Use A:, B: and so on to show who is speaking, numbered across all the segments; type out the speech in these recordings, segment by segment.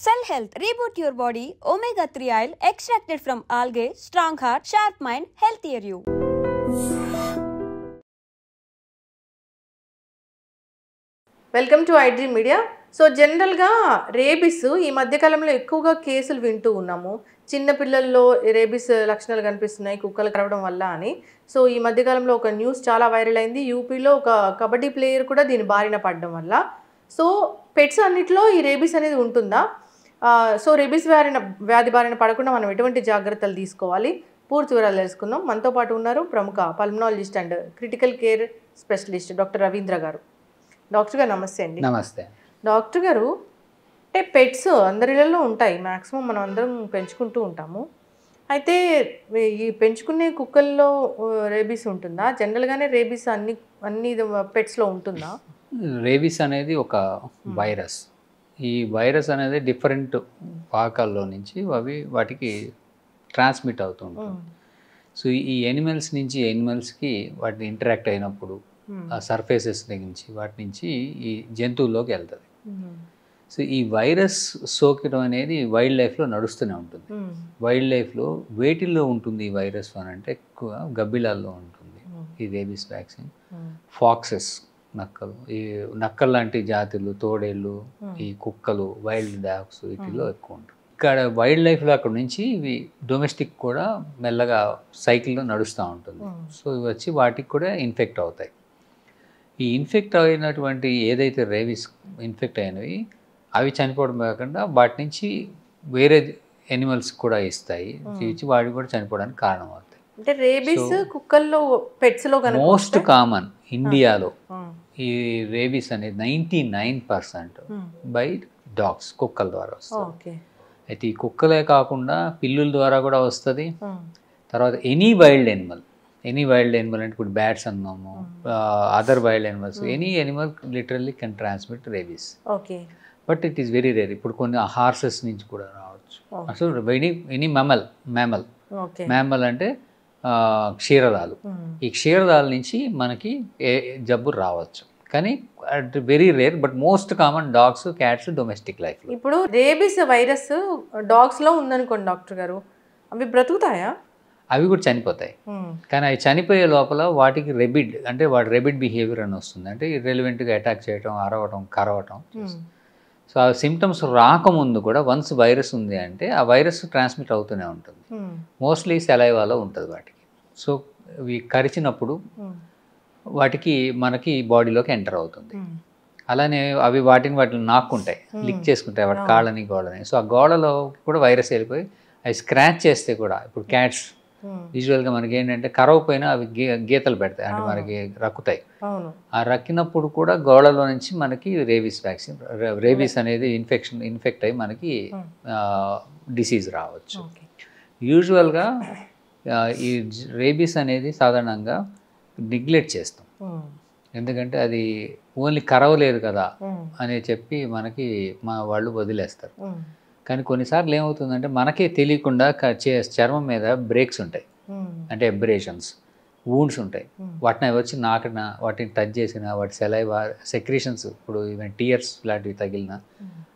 A: Cell Health, reboot your body, omega-3 oil extracted from algae, strong heart, sharp mind, healthier you.
B: Welcome to iDream media. So జనరల్గా rabies ఈ మధ్యకాలంలో ఎక్కువగా కేసులు వింటూ ఉన్నాము. చిన్నపిల్లల్లో రేబిస్ లక్షణాలు కనిపిస్తున్నాయి కుక్కలు కరవడం వల్ల అని. సో ఈ మధ్యకాలంలో ఒక న్యూస్ చాలా వైరల్ అయింది. యూపీలో ఒక కబడ్డీ ప్లేయర్ కూడా దీని బారిన పడడం వల్ల. సో పెట్స్ అన్నిటిలో ఈ రేబిస్ అనేది ఉంటుందా? సో రేబిస్ వ్యాధి బారిన పడకుండా మనం ఎటువంటి జాగ్రత్తలు తీసుకోవాలి, పూర్తి వివరాలు తెలుసుకుందాం. మనతో పాటు ఉన్నారు ప్రముఖ pulmonologist and critical care specialist doctor Ravindra గారు. డాక్టర్ గారు నమస్తే అండి.
C: నమస్తే
B: డాక్టర్ గారు, అంటే పెట్స్ అందరిలో ఉంటాయి, మ్యాక్సిమం మనం అందరం పెంచుకుంటూ ఉంటాము. అయితే ఈ పెంచుకునే కుక్కల్లో రేబీస్ ఉంటుందా? జనరల్గానే రేబీస్ అన్ని పెట్స్లో ఉంటుందా?
C: రేబీస్ అనేది ఒక వైరస్. ఈ వైరస్ అనేది డిఫరెంట్ పాకాల్లో నుంచి వాటికి ట్రాన్స్మిట్ అవుతూ ఉంటుంది. సో ఈ ఎనిమల్స్ నుంచి ఎనిమల్స్కి వాటిని ఇంటరాక్ట్ అయినప్పుడు ఆ సర్ఫేసెస్ నుంచి వాటి నుంచి ఈ జంతువుల్లోకి వెళ్తుంది. సో ఈ వైరస్ సోకడం అనేది వైల్డ్ లైఫ్లో నడుస్తూనే ఉంటుంది. వైల్డ్ లైఫ్లో వేటిల్లో ఉంటుంది ఈ వైరస్ అని అంటే ఎక్కువ గబ్బిలాల్లో ఉంటుంది ఈ రేబీస్ వ్యాక్సిన్. ఫాక్సెస్, నక్కలు, ఈ నక్కలు లాంటి జాతులు, తోడేళ్ళు, ఈ కుక్కలు, వైల్డ్ డాగ్స్ వీటిల్లో ఎక్కువ ఉంటుంది. ఇక్కడ వైల్డ్ లైఫ్లో అక్కడ నుంచి ఇవి డొమెస్టిక్ కూడా మెల్లగా సైకిల్లో నడుస్తూ ఉంటుంది. సో ఇవి వచ్చి వాటికి కూడా ఇన్ఫెక్ట్ అవుతాయి. ఈ ఇన్ఫెక్ట్ అయినటువంటి ఏదైతే రేబీస్ ఇన్ఫెక్ట్ అయినవి అవి చనిపోవడం కాకుండా వాటి నుంచి వేరే ఎనిమల్స్ కూడా ఇస్తాయి, ఇచ్చి వాటి కూడా చనిపోవడానికి కారణం అవుతాయి.
B: అంటే రేబీస్ కుక్కల్లో పెట్స్లో
C: మోస్ట్ కామన్ ఇండియాలో ఈ రేబీస్ అనేది 99% బై డాగ్స్, కుక్కల ద్వారా వస్తుంది. అయితే ఈ కుక్కలే కాకుండా పిల్లుల ద్వారా కూడా వస్తుంది. తర్వాత ఎనీ వైల్డ్ ఎనిమల్ అంటే ఇప్పుడు బ్యాట్స్ అన్నాము, other wild animals, any Animal literally can transmit rabies. But it is very rare. ఇప్పుడు కొన్ని హార్సెస్ నుంచి కూడా రావచ్చు. అసలు ఎనీ మ్యామల్ అంటే క్షీరదాలు. ఈ క్షీరదాల నుంచి మనకి జబ్బు రావచ్చు, కానీ very rare. But most common dogs, cats, domestic life.
B: ఇప్పుడు రేబీస్ వైరస్ డాగ్స్లో ఉందనుకోండి డాక్టర్ గారు, అవి బ్రతుకుతాయా?
C: అవి కూడా చనిపోతాయి. కానీ అవి చనిపోయే లోపల వాటికి వాటి రెబిడ్ బిహేవియర్ అని వస్తుంది. అంటే ఇర్రెలవెంట్గా అటాక్ చేయటం, అరవటం, కరవటం. సో ఆ సిమ్టమ్స్ రాకముందు కూడా వన్స్ వైరస్ ఉంది అంటే ఆ వైరస్ ట్రాన్స్మిట్ అవుతూనే ఉంటుంది. మోస్ట్లీ సెలైవాలో ఉంటుంది వాటికి. సో ఇవి కరిచినప్పుడు మనకి బాడీలోకి ఎంటర్ అవుతుంది. అలానే అవి వాటిని నాక్కుంటాయి, లిక్ చేసుకుంటాయి వాటి కాళ్ళని, గోడని. సో ఆ గోడలో కూడా వైరస్ వెళ్ళిపోయి అవి స్క్రాచ్ చేస్తే కూడా, ఇప్పుడు క్యాట్స్ యూజువల్గా మనకి ఏంటంటే కరవపోయినా అవి గీతలు పెడతాయి, అంటే మనకి రక్కుతాయి. ఆ రక్కినప్పుడు కూడా గోడలో నుంచి మనకి రేబీస్ అనేది ఇన్ఫెక్ట్ అయ్యి మనకి డిసీజ్ రావచ్చు. యూజువల్గా ఈ రేబీస్ అనేది సాధారణంగా నెగ్లెక్ట్ చేస్తాం, ఎందుకంటే అది ఓన్లీ కరవలేదు కదా అని చెప్పి మా వాళ్ళు వదిలేస్తారు. కానీ కొన్నిసార్లు ఏమవుతుందంటే మనకే తెలియకుండా చర్మం మీద బ్రేక్స్ ఉంటాయి, అంటే ఎబ్రేషన్స్, వూండ్స్ ఉంటాయి. వాటిని వచ్చి వాటిని టచ్ చేసిన వాటి సెక్రీషన్స్, ఇప్పుడు ఈవెన్ టీయర్స్ లాంటివి తగిలిన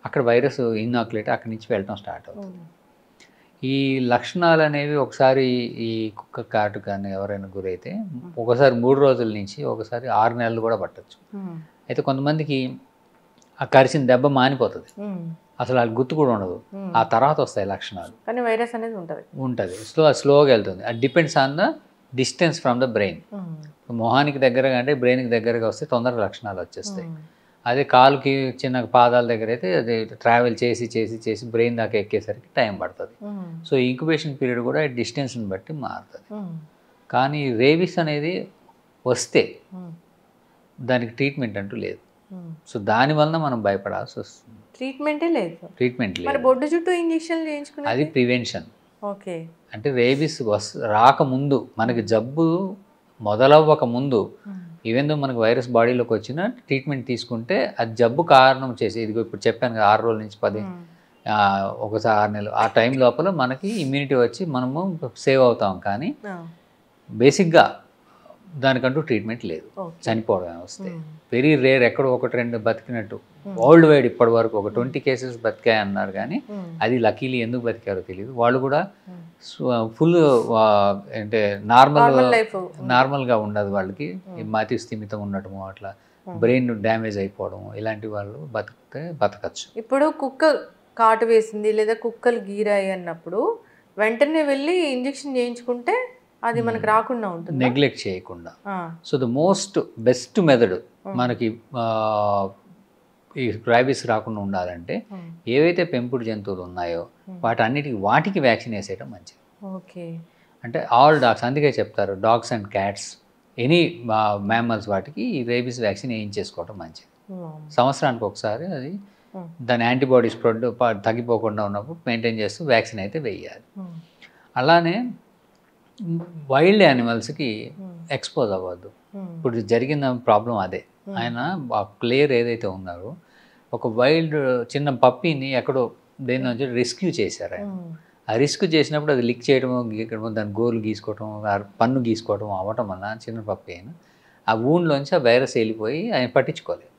C: అక్కడ వైరస్ ఇన్నాక్యులేట్ అక్కడి నుంచి వెళ్ళటం స్టార్ట్ అవుతుంది. ఈ లక్షణాలు అనేవి ఒకసారి ఈ కుక్క కాటు కానీ ఎవరైనా గురైతే ఒకసారి 3 రోజుల నుంచి ఒకసారి 6 నెలలు కూడా పట్టచ్చు. అయితే కొంతమందికి ఆ కరిచిన దెబ్బ మానిపోతుంది, అసలు అది గుర్తు కూడా ఉండదు. ఆ తర్వాత వస్తాయి లక్షణాలు,
B: కానీ వైరస్ అనేది ఉంటుంది.
C: స్లోగా వెళ్తుంది. అది depends on the distance from the brain. మొహానికి దగ్గరగా అంటే బ్రెయిన్కి దగ్గరగా వస్తే తొందరగా లక్షణాలు వచ్చేస్తాయి. అదే కాలుకి, చిన్న పాదాల దగ్గర అయితే అది ట్రావెల్ చేసి బ్రెయిన్ దాకా ఎక్కేసరికి టైం పడుతుంది. సో ఇంక్యుబేషన్ పీరియడ్ కూడా డిస్టెన్స్ని బట్టి మారుతుంది. కానీ రేబీస్ అనేది వస్తే దానికి ట్రీట్మెంట్ అంటూ లేదు. సో దానివల్ల మనం భయపడాల్సి వస్తుంది. ట్రీట్మెంట్ లేదు.
B: బొడ్డు చుట్టూ ఇంజెక్షన్ చేయించుకునే
C: అది ప్రివెన్షన్.
B: ఓకే.
C: అంటే రేబీస్ రాకముందు, మనకి జబ్బు మొదలవ్వక ముందు, ఈవెన్ దో మనకు వైరస్ బాడీలోకి వచ్చిన ట్రీట్మెంట్ తీసుకుంటే అది జబ్బు కారణం చేసి, ఇదిగో ఇప్పుడు చెప్పాను కదా 6 రోజుల నుంచి 10, ఒకసారి 6 నెలలు, ఆ టైం లోపల మనకి ఇమ్యూనిటీ వచ్చి మనము సేవ్ అవుతాం. కానీ బేసిక్గా దానికంటూ ట్రీట్మెంట్ లేదు,
B: Okay.
C: చనిపోవడం వస్తే వెరీ రేర్, ఎక్కడో ఒకటి రెండు బతికినట్టు. వరల్డ్ వైడ్ ఇప్పటి వరకు ఒక 20 కేసెస్ బతికాయి అన్నారు, కానీ అది లక్కీలీ ఎందుకు బతికారో తెలియదు. వాళ్ళు కూడా ఫుల్ అంటే నార్మల్గా ఉండదు వాళ్ళకి, మతి స్థిమితం ఉండటము, అట్లా బ్రెయిన్ డ్యామేజ్ అయిపోవడం, ఇలాంటి వాళ్ళు బతకచ్చు.
B: ఇప్పుడు కుక్క కాటు వేసింది లేదా కుక్కలు గీరాయి అన్నప్పుడు వెంటనే వెళ్ళి ఇంజెక్షన్ చేయించుకుంటే అది మనకు రాకుండా ఉంటుంది,
C: నెగ్లెక్ట్ చేయకుండా. So the most best method మనకి ఈ ర్యాబీస్ రాకుండా ఉండాలంటే ఏవైతే పెంపుడు జంతువులు ఉన్నాయో వాటికి వ్యాక్సిన్ వేసేయడం మంచిది.
B: ఓకే.
C: అంటే ఆల్ డాగ్స్, అందుకే చెప్తారు dogs and cats, any mammals వాటికి ఈ రేబీస్ వ్యాక్సిన్ వేయించేసుకోవడం మంచిది. సంవత్సరానికి ఒకసారి అది దాని యాంటీబాడీస్ తగ్గిపోకుండా ఉన్నప్పుడు మెయింటైన్ చేస్తూ వ్యాక్సిన్ అయితే వేయాలి. అలానే వైల్డ్ యానిమల్స్కి ఎక్స్పోజ్ అవ్వద్దు. ఇప్పుడు జరిగిన ప్రాబ్లం అదే. ఆయన ఆ ప్లేయర్ ఏదైతే ఉన్నారో ఒక వైల్డ్ చిన్న పప్పీని ఎక్కడో దేని నుంచి రెస్క్యూ చేశారు ఆయన. ఆ రిస్క్ చేసినప్పుడు అది లిక్ చేయడము, గీకడము, దాని గోర్లు గీసుకోవటం, పన్ను గీసుకోవడం అవ్వటం వల్ల చిన్న పప్పి అయినా ఆ వూండ్లోంచి ఆ వైరస్ వెళ్ళిపోయి ఆయన పట్టించుకోలేదు.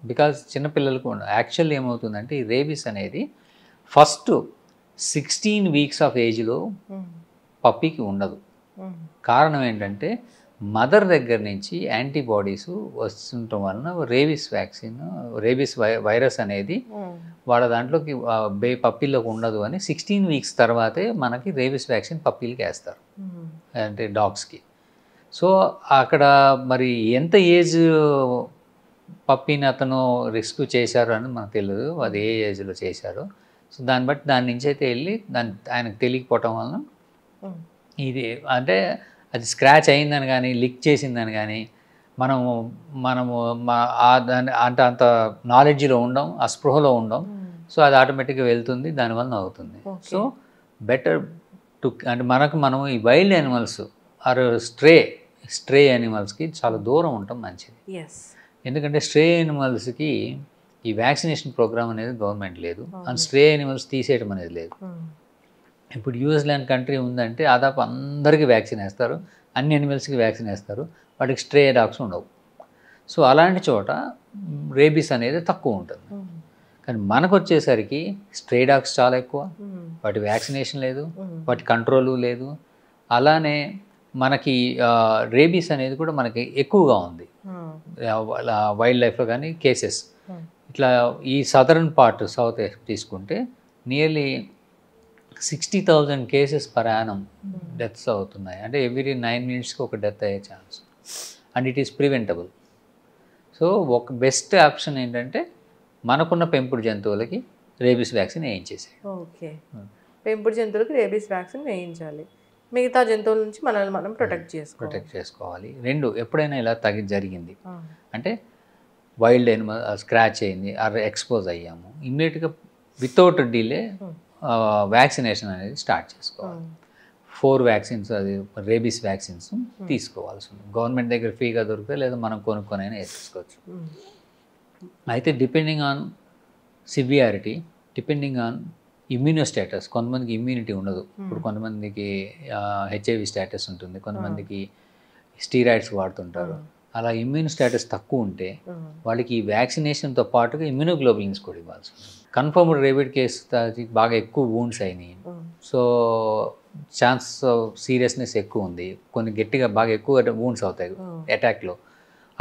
C: బికాజ్ చిన్నపిల్లలకు యాక్చువల్లీ ఏమవుతుందంటే ఈ రేబీస్ అనేది ఫస్ట్ 16 వీక్స్ ఆఫ్ ఏజ్లో పప్పీకి ఉండదు. కారణం ఏంటంటే మదర్ దగ్గర నుంచి యాంటీబాడీస్ వస్తుండటం వలన రేబీస్ వైరస్ అనేది వాళ్ళ దాంట్లోకి పప్పీలోకి ఉండదు అని 16 వీక్స్ తర్వాతే మనకి రేబీస్ వ్యాక్సిన్ పప్పీలకి వేస్తారు, అంటే డాగ్స్కి. సో అక్కడ మరి ఎంత ఏజ్ పప్పీని అతను రెస్క్యూ చేశారు అని మనకు తెలియదు, అది ఏ ఏజ్లో చేశారో. సో దాన్ని బట్టి దాని నుంచి అయితే వెళ్ళి ఆయనకు తెలియకపోవటం వలన ఇది అంటే అది స్క్రాచ్ అయిందని కానీ లిక్ చేసిందని కానీ మనము దాని అంటే అంత నాలెడ్జ్లో ఉండం, ఆ స్పృహలో ఉండం. సో అది ఆటోమేటిక్గా వెళ్తుంది, దానివల్ల అవుతుంది. సో బెటర్ అంటే మనం ఈ వైల్డ్ యానిమల్స్ ఆర్ స్ట్రే యానిమల్స్కి చాలా దూరం ఉండటం మంచిది. ఎందుకంటే స్ట్రే యానిమల్స్కి ఈ వ్యాక్సినేషన్ ప్రోగ్రామ్ అనేది గవర్నమెంట్ లేదు, అండ్ స్ట్రే యానిమల్స్ తీసేయడం అనేది లేదు. ఇప్పుడు న్యూజిలాండ్ కంట్రీ ఉందంటే దాదాపు అందరికీ వ్యాక్సిన్ వేస్తారు, అన్ని యానిమల్స్కి వ్యాక్సిన్ వేస్తారు, వాటికి స్ట్రే డాగ్స్ ఉండవు. సో అలాంటి చోట రేబీస్ అనేది తక్కువ ఉంటుంది. కానీ మనకు వచ్చేసరికి స్ట్రే డాగ్స్ చాలా ఎక్కువ, వాటి వ్యాక్సినేషన్ లేదు, వాటి కంట్రోలు లేదు. అలానే మనకి రేబీస్ అనేది కూడా మనకి ఎక్కువగా ఉంది వైల్డ్ లైఫ్లో కానీ కేసెస్. ఇట్లా ఈ సదరన్ పార్ట్ సౌత్ తీసుకుంటే nearly 60,000 cases per annum deaths అవుతున్నాయి. అంటే ఎవ్రీ 9 మినిట్స్కి ఒక డెత్ అయ్యే chance, and it is preventable. So ఒక బెస్ట్ ఆప్షన్ ఏంటంటే మనకున్న పెంపుడు జంతువులకి రేబీస్ వ్యాక్సిన్ వేయించేసాయి.
B: ఓకే, పెంపుడు జంతువులకి రేబీస్ వ్యాక్సిన్ వేయించాలి, మిగతా జంతువుల నుంచి మనల్ని మనం ప్రొటెక్ట్
C: చేసుకోవాలి. రెండు ఎప్పుడైనా ఇలా జరిగింది అంటే వైల్డ్ యానిమల్ స్క్రాచ్ అయింది, ఎక్స్పోజ్ అయ్యాము, ఇమ్మీడియట్గా వితౌట్ డిలే వ్యాక్సినేషన్ అనేది స్టార్ట్ చేసుకోవాలి. 4 వ్యాక్సిన్స్, అది రేబీస్ వ్యాక్సిన్స్ తీసుకోవాల్సి ఉంది. గవర్నమెంట్ దగ్గర ఫ్రీగా దొరుకుతాయి, లేదా మనం కొనుక్కొనైనా వేసుకోవచ్చు. అయితే depending on severity, depending on immuno status, కొంతమందికి ఇమ్యూనిటీ ఉండదు. ఇప్పుడు కొంతమందికి HIV స్టేటస్ ఉంటుంది, కొంతమందికి స్టీరాయిడ్స్ వాడుతుంటారు. అలా ఇమ్యూన్ స్టేటస్ తక్కువ ఉంటే వాళ్ళకి ఈ వ్యాక్సినేషన్తో పాటుగా ఇమ్యూనోగ్లోబులిన్స్ కూడా ఇవ్వాల్సి ఉంటుంది. కన్ఫర్మ్డ్ రేబిడ్ కేసు బాగా ఎక్కువ వూండ్స్ అయినాయి, సో ఛాన్స్ సీరియస్నెస్ ఎక్కువ ఉంది, కొన్ని గట్టిగా బాగా ఎక్కువ వూండ్స్ అవుతాయి అటాక్లో.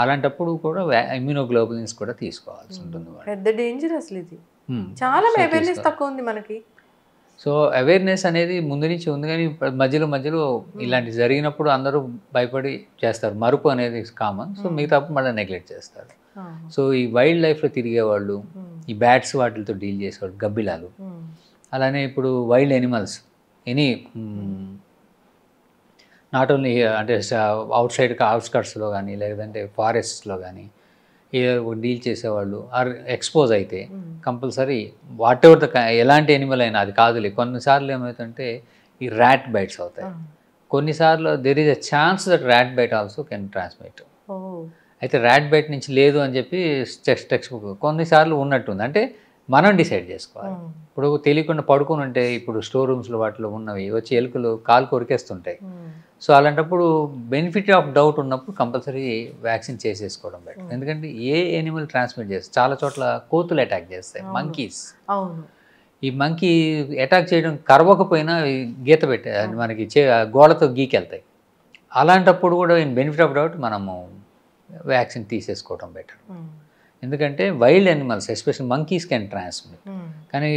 C: అలాంటప్పుడు కూడా ఇమ్యూనోగ్లోబులిన్స్ కూడా తీసుకోవాల్సి ఉంటుంది.
B: పెద్ద డేంజర్ అసలు ఇది, చాలా అవేర్నెస్ తక్కువ ఉంది మనకి.
C: సో అవేర్నెస్ అనేది ముందు నుంచి ఉంది, కానీ మధ్యలో ఇలాంటి జరిగినప్పుడు అందరూ భయపడి చేస్తారు. మరుపు అనేది కామన్, సో మిగతా మళ్ళీ నెగ్లెక్ట్ చేస్తారు. సో ఈ వైల్డ్ లైఫ్లో తిరిగేవాళ్ళు, ఈ బ్యాట్స్ వాటితో డీల్ చేసేవాళ్ళు, గబ్బిలాలు, అలానే ఇప్పుడు wild animals any not only అంటే అవుట్స్కట్స్లో కానీ లేదంటే ఫారెస్ట్స్లో కానీ డీల్ చేసేవాళ్ళు ఆర్ ఎక్స్పోజ్ అయితే కంపల్సరీ వాట్ ఎవర్ ఎలాంటి యానిమల్ అయినా అది కాదులే. కొన్నిసార్లు ఏమవుతుందంటే ఈ ర్యాట్ బైట్స్ అవుతాయి, కొన్నిసార్లు there is a chance that rat bite also can transmit. అయితే ర్యాట్ బైట్ నుంచి లేదు అని చెప్పి టెక్స్ట్ బుక్ కొన్నిసార్లు ఉన్నట్టుంది. అంటే మనం డిసైడ్ చేసుకోవాలి. ఇప్పుడు తెలియకుండా పడుకొని ఉంటే ఇప్పుడు స్టోర్ రూమ్స్లో వాటిలో ఉన్నవి వచ్చి ఎలుకలు కాలు కొరికేస్తుంటాయి. సో అలాంటప్పుడు బెనిఫిట్ ఆఫ్ డౌట్ ఉన్నప్పుడు కంపల్సరీ వ్యాక్సిన్ చేసేసుకోవడం బెటర్. ఎందుకంటే ఏ ఎనిమల్ ట్రాన్స్మిట్ చేస్తాయి, చాలా చోట్ల కోతులు అటాక్ చేస్తాయి, మంకీస్. ఈ మంకీ అటాక్ చేయడం కరవకపోయినా గీత పెట్టే మనకి గోడతో గీకెళ్తాయి. అలాంటప్పుడు కూడా ఇన్ బెనిఫిట్ ఆఫ్ డౌట్ మనము వ్యాక్సిన్ తీసేసుకోవడం బెటర్. ఎందుకంటే wild animals especial monkeys can transmit. కానీ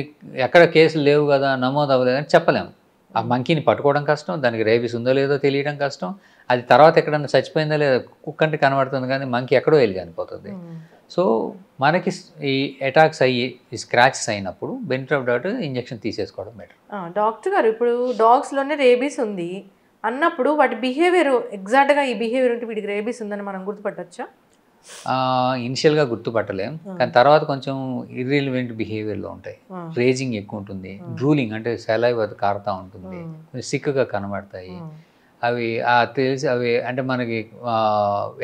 C: ఎక్కడ కేసులు లేవు కదా, నమోదు అవ్వలేదని చెప్పలేము. ఆ మంకీని పట్టుకోవడం కష్టం, దానికి రేబీస్ ఉందో లేదో తెలియడం కష్టం. అది తర్వాత ఎక్కడన్నా చచ్చిపోయిందో లేదో కుక్కంటే కనబడుతుంది, కానీ మంకీ ఎక్కడో వెళ్ళి చనిపోతుంది. సో మనకి ఈ అటాక్స్ అయ్యి ఈ స్క్రాచెస్ అయినప్పుడు బెనిఫిట్ ఆఫ్ డౌట్ ఇంజెక్షన్ తీసేసుకోవడం బెటర్.
B: డాక్టర్ గారు, ఇప్పుడు డాగ్స్లోనే రేబీస్ ఉంది అన్నప్పుడు వాటి బిహేవియర్ ఎగ్జాక్ట్గా ఈ బిహేవియర్ ఉంటే వీటికి రేబీస్ ఉందని మనం గుర్తుపట్టచ్చా?
C: ఇనిషియల్గా గుర్తుపట్టలేం, కానీ తర్వాత కొంచెం ఇర్రిలివెంట్ బిహేవియర్లో ఉంటాయి. రేజింగ్ ఎక్కువ ఉంటుంది, డ్రూలింగ్ అంటే సెలైవ్ అది కారుతూ ఉంటుంది, సిక్గా కనబడతాయి. అవి తెలిసి అవి అంటే మనకి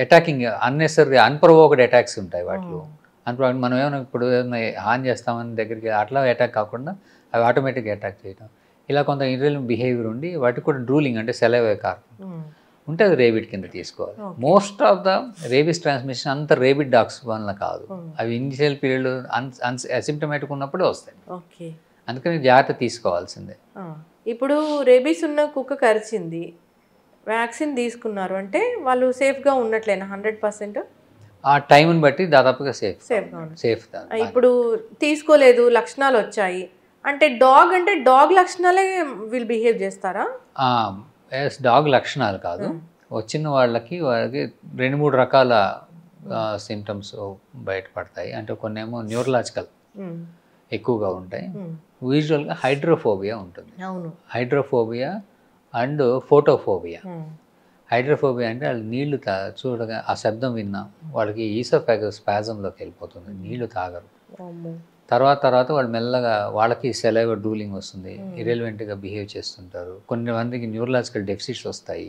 C: అటాకింగ్ అన్నెసరీ అన్ప్రొవోక్డ్ అటాక్స్ ఉంటాయి వాటిలో. అన్ప్రొవోక్డ్ మనం ఏమైనా ఇప్పుడు ఏమైనా హాన్ చేస్తామని దగ్గరికి అట్లా అటాక్ కాకుండా అవి ఆటోమేటిక్గా అటాక్ చేయడం, ఇలా కొంత ఇర్రిలివెంట్ బిహేవియర్ ఉండి వాటికి కూడా డ్రూలింగ్ అంటే సెలైవ్ కారుతుంది ఉంటే అది రేబిడ్ కింద తీసుకోవాలి. Most of the rabies transmission అంత రేబిడ్ డాగ్స్ వల్ల కాదు, అవి ఇనిషియల్ పీరియడ్ అసిమ్టమాటిక్ ఉన్నప్పుడే వస్తాయి. అందుకని జాగ్రత్త తీసుకోవాల్సిందే.
B: ఇప్పుడు రేబీస్ ఉన్న కుక్క కరిచింది, వ్యాక్సిన్ తీసుకున్నారు అంటే వాళ్ళు సేఫ్గా ఉన్నట్లేనా 100%?
C: ఆ టైంని బట్టి దాదాపుగా సేఫ్.
B: ఇప్పుడు తీసుకోలేదు, లక్షణాలు వచ్చాయి అంటే డాగ్ లక్షణాలే వీళ్ళు బిహేవ్ చేస్తారా?
C: డాగ్ లక్షణాలు కాదు, వచ్చిన వాళ్ళకి 2-3 రకాల సిమ్టమ్స్ బయటపడతాయి. అంటే కొన్ని ఏమో న్యూరలాజికల్ ఎక్కువగా ఉంటాయి. యూజువల్గా హైడ్రోఫోబియా ఉంటుంది. Hydrophobia and photophobia. హైడ్రోఫోబియా అంటే వాళ్ళు నీళ్లు చూడగా ఆ శబ్దం విన్నా వాళ్ళకి ఈసోఫాగస్ స్పాజంలోకి వెళ్ళిపోతుంది, నీళ్లు తాగరు. తర్వాత వాళ్ళు మెల్లగా వాళ్ళకి సెలైవ్ డ్రూలింగ్ వస్తుంది, ఇర్రెలవెంట్గా బిహేవ్ చేస్తుంటారు. కొన్ని మందికి న్యూరలాజికల్ డెఫిసిట్స్ వస్తాయి.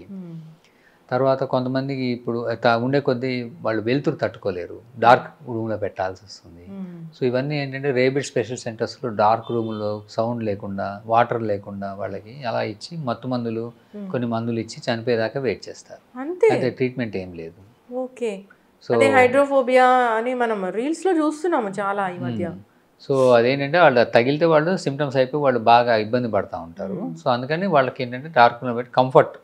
C: తర్వాత కొంతమందికి ఇప్పుడు ఉండే కొద్దీ వాళ్ళు వెలుతురు తట్టుకోలేరు, డార్క్ రూమ్లో పెట్టాల్సి వస్తుంది. సో ఇవన్నీ ఏంటంటే రేబిడ్ స్పెషల్ సెంటర్స్లో డార్క్ రూమ్లో సౌండ్ లేకుండా వాటర్ లేకుండా వాళ్ళకి అలా ఇచ్చి మత్తు మందులు కొన్ని మందులు ఇచ్చి చనిపోయేదాకా వెయిట్ చేస్తారు. అంతే, ట్రీట్మెంట్ ఏం లేదు.
B: ఓకే. సో హైడ్రోఫోబియా అని మనం రీల్స్లో చూస్తున్నాము చాలా ఈ మధ్య.
C: సో అదేంటంటే వాళ్ళు తగిలితే వాళ్ళు సిమ్టమ్స్ అయిపోయి వాళ్ళు బాగా ఇబ్బంది పడుతూ ఉంటారు. సో అందుకని వాళ్ళకి ఏంటంటే డార్క్ రూమ్లో పెట్టి కంఫర్ట్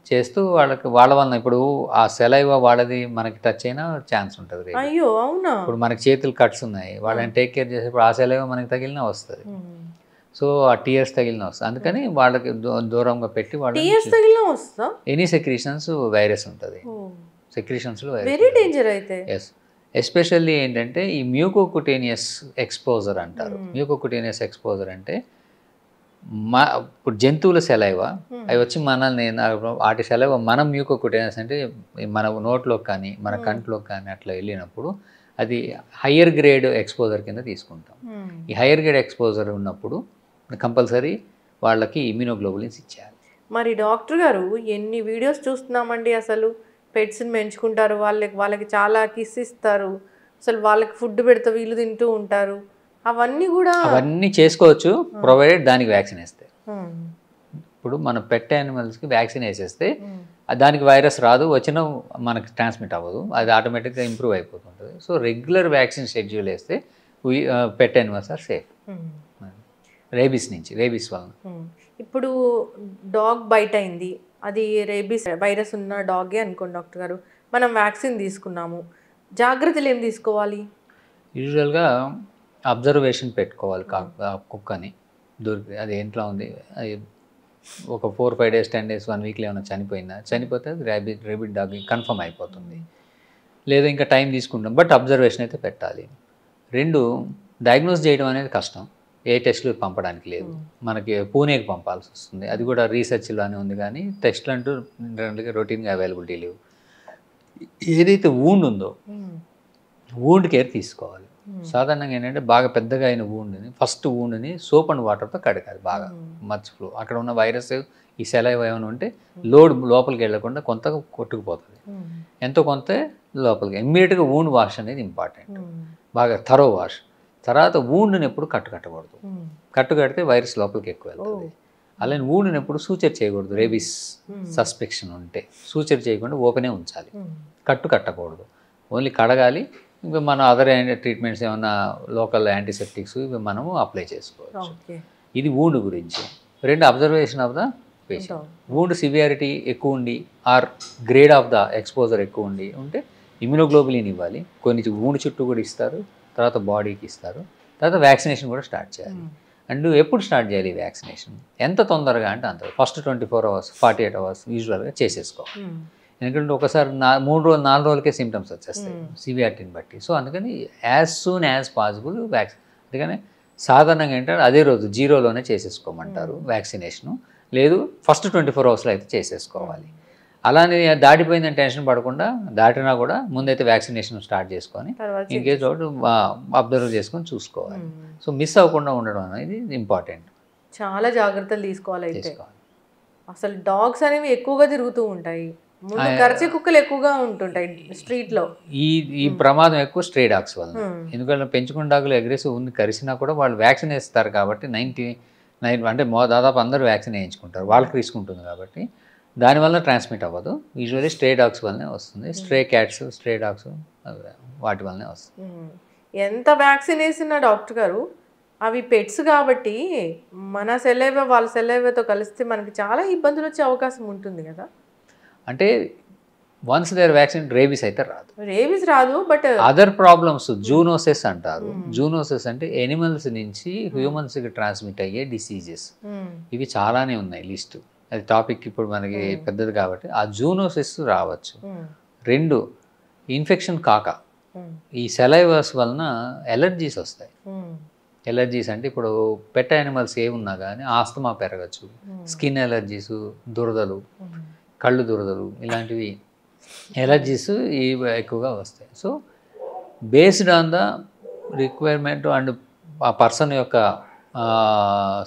C: చేస్తూ వాళ్ళ వలన ఇప్పుడు ఆ సెలైవ్ వాళ్ళది మనకి టచ్ అయినా ఛాన్స్ ఉంటుంది.
B: అయ్యో అవునా?
C: ఇప్పుడు మనకి చేతులు కట్స్ ఉన్నాయి, వాళ్ళని టేక్ కేర్ చేసేప్పుడు ఆ సెలైవ్ మనకి తగిలినా వస్తుంది. సో ఆ టీయర్స్ తగిలినా వస్తుంది. అందుకని వాళ్ళకి దూరంగా పెట్టి వాళ్ళు ఎనీ సెక్రీషన్స్ వైరస్ ఉంటుంది. సెక్రీషన్స్లో
B: వెరీ డేంజర్ అయితే.
C: ఎస్, ఎస్పెషల్లీ ఏంటంటే ఈ మ్యూకోకుటేనియస్ ఎక్స్పోజర్ అంటారు. మ్యూకోకుటేనియస్ ఎక్స్పోజర్ అంటే ఇప్పుడు జంతువుల సెలైవ అవి వచ్చి మనల్ని వాటి సెలైవ మనం మ్యూకోకుటేనియస్ అంటే మన నోట్లోకి కానీ మన కంట్లోకి కానీ అట్లా వెళ్ళినప్పుడు అది హయ్యర్ గ్రేడ్ ఎక్స్పోజర్ కింద తీసుకుంటాం. ఈ హయ్యర్ గ్రేడ్ ఎక్స్పోజర్ ఉన్నప్పుడు కంపల్సరీ వాళ్ళకి ఇమ్యూనోగ్లోబులిన్స్ ఇచ్చేయాలి.
B: మరి డాక్టర్ గారు ఎన్ని వీడియోస్ చూస్తున్నామండి, అసలు పెట్స్ని పెంచుకుంటారు, వాళ్ళకి చాలా కిస్ ఇస్తారు, అసలు వాళ్ళకి ఫుడ్ పెడితే వీళ్ళు తింటూ ఉంటారు, అవన్నీ
C: చేసుకోవచ్చు ప్రొవైడెడ్ దానికి వ్యాక్సిన్ వేస్తే. ఇప్పుడు మన పెట్ యానిమల్స్కి వ్యాక్సిన్ వేసేస్తే దానికి వైరస్ రాదు, వచ్చినా మనకి ట్రాన్స్మిట్ అవ్వదు, అది ఆటోమేటిక్గా ఇంప్రూవ్ అయిపోతుంటుంది. సో రెగ్యులర్ వ్యాక్సిన్ షెడ్యూల్ వేస్తే pet animals are safe rabies వలన.
B: ఇప్పుడు డాగ్ బైట్ అయింది, అది రేబీస్ వైరస్ ఉన్న డాగే అనుకోండి డాక్టర్ గారు, మనం వ్యాక్సిన్ తీసుకున్నాము, జాగ్రత్తలు ఏం తీసుకోవాలి?
C: యూజువల్గా అబ్జర్వేషన్ పెట్టుకోవాలి. కుక్కని అది ఇంట్లో ఉంది, అది ఒక 4-5 days 10 days 1 weekలో ఏమైనా చనిపోతే అది రేబిడ్ డాగ్ కన్ఫర్మ్ అయిపోతుంది. లేదా ఇంకా టైం తీసుకుంటాం, బట్ అబ్జర్వేషన్ అయితే పెట్టాలి. 2, డయాగ్నోస్ చేయడం అనేది కష్టం, ఏ టెస్టులు పంపడానికి లేదు, మనకి పూణేకి పంపాల్సి వస్తుంది. అది కూడా రీసెర్చ్లోనే ఉంది, కానీ టెస్టులు అంటూ రొటీన్గా అవైలబిలిటీ లేవు. ఏదైతే వూండ్ ఉందో వూండ్ కేర్ తీసుకోవాలి. సాధారణంగా ఏంటంటే బాగా పెద్దగా అయిన ఫస్ట్ వూండ్ని సోప్ అండ్ వాటర్తో కడగాలి బాగా మర్చిపో. అక్కడ ఉన్న వైరస్ ఈ సెలైవ్ ఏమైనా ఉంటే లోపలికి వెళ్ళకుండా కొంత కొట్టుకుపోతుంది, ఎంతో కొంత లోపలికి. ఇమ్మీడియట్గా వూండ్ వాష్ అనేది ఇంపార్టెంట్, బాగా థరో తర్వాత వూండ్ని ఎప్పుడు కట్టకూడదు. కట్టు కడితే వైరస్ లోపలికి ఎక్కువ వెళ్తుంది. అలానే వూండ్ని ఎప్పుడు సూచర్ చేయకూడదు. రేబీస్ సస్పెక్షన్ ఉంటే సూచర్ చేయకుండా ఓపెనే ఉంచాలి, కట్టకూడదు. ఓన్లీ కడగాలి. ఇంకా మన అదర్ ట్రీట్మెంట్స్ ఏమన్నా లోకల్ యాంటీసెప్టిక్స్ ఇవి మనము అప్లై చేసుకోవచ్చు. ఇది వూండ్ గురించి. రెండు, observation of the patient. Wound severity ఎక్కువ ఉండి are grade of the exposure ఎక్కువ ఉంటే ఇమ్యునోగ్లోబులిన్ ఇవ్వాలి. కొన్ని వూండ్ చుట్టూ కూడా ఇస్తారు, తర్వాత బాడీకి ఇస్తారు. తర్వాత వ్యాక్సినేషన్ కూడా స్టార్ట్ చేయాలి. అండ్ ఎప్పుడు స్టార్ట్ చేయాలి వ్యాక్సినేషన్? ఎంత తొందరగా అంటే అంత. ఫస్ట్ 24 hours 48 hours యూజువల్గా చేసేసుకోవాలి. ఎందుకంటే ఒకసారి 3 రోజులు 4 రోజులకే సిమ్టమ్స్ వచ్చేస్తాయి సివియారిటీని బట్టి. సో అందుకని as soon as possible vaccine. అందుకని సాధారణంగా ఏంటంటే అదే రోజు 0లోనే చేసేసుకోమంటారు వ్యాక్సినేషను. లేదు ఫస్ట్ 24 hours అయితే చేసేసుకోవాలి. అలానే దాటిపోయిందని టెన్షన్ పడకుండా, దాటినా కూడా ముందైతే వ్యాక్సినేషన్ స్టార్ట్ చేసుకొని ఇంకేజ్ ఒకటి అబ్జర్వ్ చేసుకొని చూసుకోవాలి. సో మిస్ అవ్వకుండా ఉండడం అనేది ఇంపార్టెంట్.
B: చాలా జాగ్రత్తలు తీసుకోవాలి. అసలు డాగ్స్ అనేవి ఎక్కువగా తిరుగుతూ ఉంటాయి, కరిచే కుక్కలు ఎక్కువగా ఉంటుంటాయి స్ట్రీట్లో.
C: ఈ ప్రమాదం ఎక్కువ స్ట్రే డాగ్స్ వల్ల. ఎందుకంటే పెంచుకున్న డాగులు అగ్రెసివ్ ఉంది, కరిసినా కూడా వాళ్ళు వ్యాక్సిన్ వేస్తారు కాబట్టి 99 అంటే దాదాపు అందరూ వ్యాక్సిన్ వేయించుకుంటారు, వాళ్ళకి రిస్క్ ఉంటుంది కాబట్టి దానివల్ల ట్రాన్స్మిట్ అవ్వదు. యూజువల్లీ స్ట్రే డాగ్స్ వల్లనే వస్తుంది. స్ట్రే క్యాట్స్, స్ట్రే డాగ్స్ వాటి వల్లనే వస్తుంది.
B: ఎంత వ్యాక్సిన్ వేసినా డాక్టర్ గారు అవి పెట్స్ కాబట్టి మన సెలైవా వాళ్ళ సెలైవాతో కలిస్తే మనకి చాలా ఇబ్బందులు వచ్చే అవకాశం ఉంటుంది కదా.
C: అంటే వన్స్ దేర్ వ్యాక్సిన్ రేబీస్ అయితే రాదు.
B: రేబీస్ రాదు, బట్
C: అదర్ ప్రాబ్లమ్స్ జూనోసిస్ అంటారు. జూనోసిస్ అంటే ఎనిమల్స్ నుంచి హ్యూమన్స్కి ట్రాన్స్మిట్ అయ్యే డిసీజెస్. ఇవి చాలానే ఉన్నాయి లిస్టు. అది టాపిక్ ఇప్పుడు మనకి పెద్దది కాబట్టి ఆ జూనోసిస్ రావచ్చు. రెండు, ఇన్ఫెక్షన్ కాక ఈ సెలైవర్స్ వలన ఎలర్జీస్ వస్తాయి. ఎలర్జీస్ అంటే ఇప్పుడు పెట్ యానిమల్స్ ఏమున్నా కానీ ఆస్తమా పెరగచ్చు, స్కిన్ ఎలర్జీస్, దురదలు, కళ్ళు దురదలు, ఇలాంటివి ఎలర్జీస్ ఎక్కువగా వస్తాయి. So based on the requirement and ఆ పర్సన్ యొక్క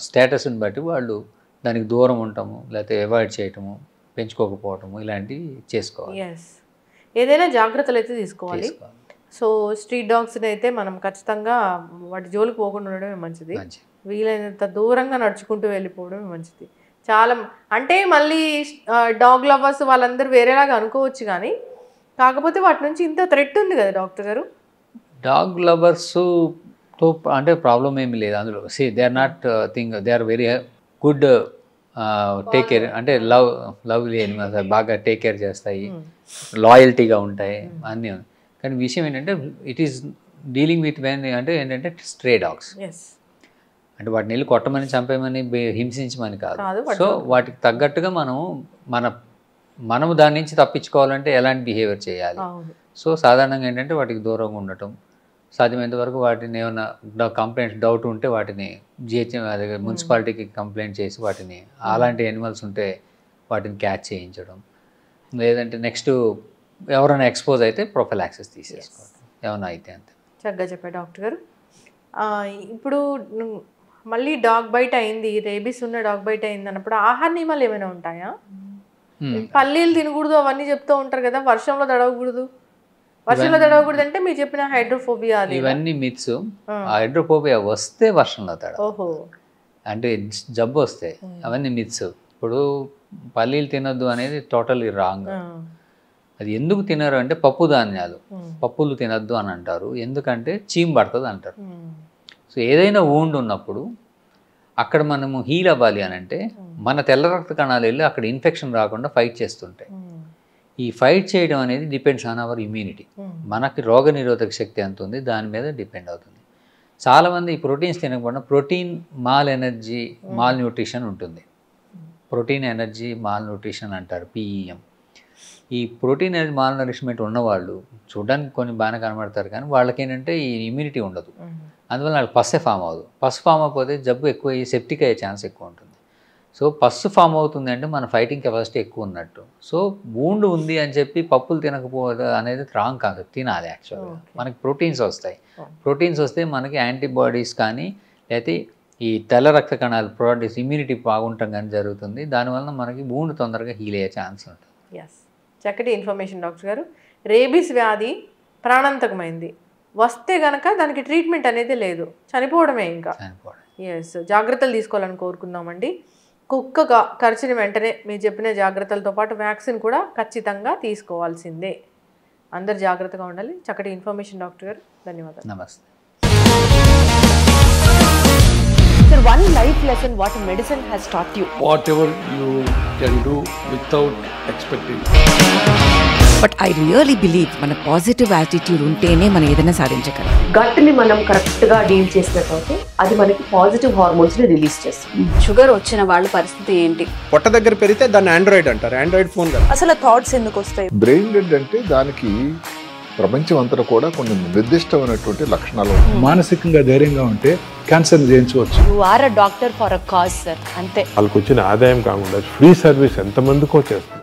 C: స్టేటస్ని బట్టి వాళ్ళు దానికి దూరం ఉండటము, లేకపోతే అవాయిడ్ చేయటము, పెంచుకోకపోవటము, ఇలాంటివి చేసుకోవాలి.
B: ఏదైనా జాగ్రత్తలు అయితే తీసుకోవాలి. సో స్ట్రీట్ డాగ్స్ని అయితే మనం ఖచ్చితంగా వాటి జోలికి పోకుండా ఉండడమే మంచిది. వీలైనంత దూరంగా నడుచుకుంటూ వెళ్ళిపోవడమే మంచిది. చాలా అంటే మళ్ళీ డాగ్ లవర్స్ వాళ్ళందరూ వేరేలాగా అనుకోవచ్చు, కానీ కాకపోతే వాటి నుంచి ఇంత థ్రెట్ ఉంది కదా డాక్టర్ గారు.
C: డాగ్ లవర్స్తో అంటే ప్రాబ్లం ఏమి లేదు అందులో. They are not thing, they are very good take care, అంటే లవ్లీ అనిమల్స్, బాగా టేక్ కేర్ చేస్తాయి, లాయల్టీగా ఉంటాయి అన్నీ. కానీ విషయం ఏంటంటే it is dealing with when అంటే ఏంటంటే స్ట్రే డాగ్స్. అంటే వాటిని వెళ్ళి కొట్టమని, చంపేయమని, హింసించమని కాదు. సో వాటికి తగ్గట్టుగా మనము దాని నుంచి తప్పించుకోవాలంటే ఎలాంటి బిహేవియర్ చేయాలి. సో సాధారణంగా ఏంటంటే వాటికి దూరంగా ఉండటం, సాధ్యమైనంత వరకు వాటిని ఏమైనా కంప్లైంట్స్ డౌట్ ఉంటే వాటిని జిహెచ్ఎం మున్సిపాలిటీకి కంప్లైంట్ చేసి వాటిని అలాంటి యానిమల్స్ ఉంటే వాటిని క్యాచ్ చేయించడం, లేదంటే నెక్స్ట్ ఎవరైనా ఎక్స్పోజ్ అయితే ప్రొఫైలాక్సిస్ తీసేసుకోవడం ఏమైనా అయితే. అంతే
B: చక్కగా చెప్పారు డాక్టర్ గారు. ఇప్పుడు మళ్ళీ డాగ్ బైట్ అయింది, రేబీస్ ఉన్న డాగ్ బైట్ అయింది అన్నప్పుడు ఆహార నియమాలు ఏమైనా ఉంటాయా? పల్లీలు తినకూడదు అవన్నీ చెప్తూ ఉంటారు కదా, వర్షంలో తడవకూడదు. వర్షంలో తడవకూడదు అంటే మీరు చెప్పిన హైడ్రోఫోబియా,
C: ఇవన్నీ మిత్స్. హైడ్రోఫోబియా వస్తే వర్షంలో తడవ, అంటే జబ్బు వస్తే అవన్నీ మిత్స్. ఇప్పుడు పల్లీలు తినొద్దు అనేది టోటల్లీ రాంగ్. అది ఎందుకు తినరు అంటే పప్పు ధాన్యాలు, పప్పులు తినద్దు అని అంటారు. ఎందుకంటే చీమ్ పడుతుంది అంటారు. సో ఏదైనా వూండ్ ఉన్నప్పుడు అక్కడ మనము హీల్ అవ్వాలి అని అంటే మన తెల్ల రక్త కణాలు వెళ్ళి అక్కడ ఇన్ఫెక్షన్ రాకుండా ఫైట్ చేస్తుంటాయి. ఈ ఫైట్ చేయడం అనేది డిపెండ్స్ ఆన్ అవర్ ఇమ్యూనిటీ. మనకి రోగ నిరోధక శక్తి ఎంత ఉంది దాని మీద డిపెండ్ అవుతుంది. చాలామంది ఈ ప్రోటీన్స్ తినకపోయినా protein mall energy, mall nutrition ఉంటుంది. ప్రోటీన్ ఎనర్జీ మాల్ న్యూట్రిషన్ అంటారు, PEM. ఈ ప్రోటీన్ ఎనర్జీ మాల్ నరిష్మెంట్ ఉన్నవాళ్ళు చూడడానికి కొన్ని బాగానే కనబడతారు, కానీ వాళ్ళకి ఏంటంటే ఈ ఇమ్యూనిటీ ఉండదు. అందువల్ల వాళ్ళకి పస్సే ఫామ్ అవ్వదు. పస్సు ఫామ్ అయిపోతే జబ్బు ఎక్కువ అయ్యి సెప్టిక్ అయ్యే ఛాన్స్ ఎక్కువ ఉంటుంది. సో పస్సు ఫామ్ అవుతుంది అంటే మన ఫైటింగ్ కెపాసిటీ ఎక్కువ ఉన్నట్టు. సో వూండ్ ఉంది అని చెప్పి పప్పులు తినకపోవడం అనేది రాంగ్ కాదు, తినాలి. యాక్చువల్గా మనకి ప్రోటీన్స్ వస్తాయి. ప్రోటీన్స్ వస్తే మనకి యాంటీబాడీస్ కానీ లేకపోతే ఈ తెల్ల రక్త కణాలు ప్రోటీన్స్ ఇమ్యూనిటీ బాగుంటాం కానీ జరుగుతుంది. దానివల్ల మనకి వూండ్ తొందరగా హీల్ అయ్యే ఛాన్స్ ఉంటుంది.
B: చక్కటి ఇన్ఫర్మేషన్ డాక్టర్ గారు. రేబీస్ వ్యాధి ప్రాణాంతకమైంది, వస్తే గనక దానికి ట్రీట్మెంట్ అనేది లేదు, చనిపోవడమే ఇంకా. ఎస్, జాగ్రత్తలు తీసుకోవాలని కోరుకుందామండి. కుక్క కరిచిన వెంటనే మీరు చెప్పిన జాగ్రత్తలతో పాటు వ్యాక్సిన్ కూడా ఖచ్చితంగా తీసుకోవాల్సిందే. అందరు జాగ్రత్తగా ఉండాలి. చక్కటి ఇన్ఫర్మేషన్ డాక్టర్ గారు, ధన్యవాదాలు.
C: నమస్తే.
D: Sir, one life lesson what medicine has taught you.
E: Whatever you can do without expecting.
F: But I really believe మన పాజిటివ్ యాటిట్యూడ్ ఉంటేనే మనం ఏదైనా సాధించగలం.
D: గట్ ని మనం కరెక్ట్ గా డీల్ చేసినట్లయితే అది మనకి పాజిటివ్ హార్మోన్స్ ని రిలీజ్ చేస్తుంది.
G: షుగర్ వచ్చిన వాళ్ళ పరిస్థితి ఏంటి?
H: పొట్ట దగ్గర పెరిగితే దాన్ని ఆండ్రాయిడ్ అంటారు, ఆండ్రాయిడ్ ఫోన్ కదా.
D: అసలు థాట్స్ ఎందుకు వస్తాయి?
I: బ్రెయిన్ డెడ్ అంటే దానికి ప్రపంచం అంతా కూడా కొన్ని నిర్దిష్టమైనటువంటి లక్షణాలు.
E: మానసికంగా ధైర్యంగా ఉంటే క్యాన్సర్ జయించవచ్చు.
D: You are a doctor for a cause sir, అంతే.
J: వాళ్ళకి వచ్చిన ఆదాయం కాకుండా ఫ్రీ సర్వీస్ ఎంతమందికో చేస్తారు.